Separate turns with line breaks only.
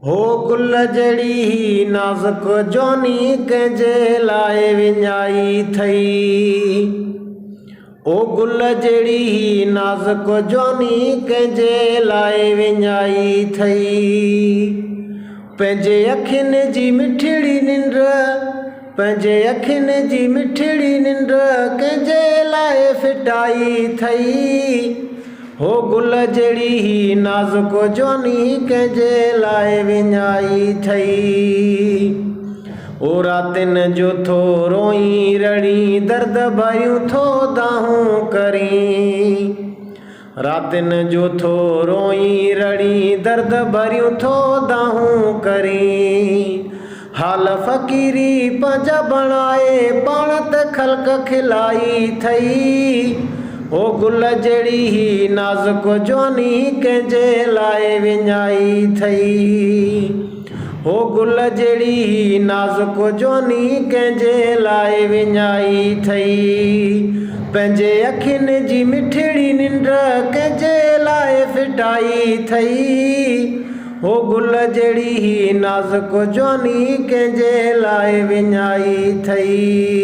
हो गुल जड़ी नाज़ुक जोनी कंहिंजे लाइ विञाई थई। ओ गुल जड़ी नाज़ुक जोनी कंहिंजे लाइ विञाई थई। पंहिंजे अखियुनि जी मिठड़ी निंड, पंहिंजे अखियुनि जी मिठड़ी निंड कंहिंजे लाइ फिटाई थई। हो गुल जड़ी नाज़ुक जोनी कंहिंजे लाइ विञाई थई। ओ रातिन जो थो रोई रड़ी दर्द भरियूं थो दाहूं करी। रातिन जो थो रोई रड़ी दर्द भरियूं थो दाहूं करी। हाल फ़क़ीरी पंहिंजा बणाए पाण त ख़ल्क़ खिलाई थई। ओ गुल जड़ी नाज़ुक जोनी कंहिंजे लाइ विञाई थई। हो गुल जड़ी नाज़ुक जोनी कंहिंजे लाइ विञाई थई। पंहिंजे अखियुनि जी मिठड़ी निंड कंहिंजे लाइ फिटाई थई। हो गुल जड़ी नाज़ुक जोनी कंहिंजे लाइ विञाई थई।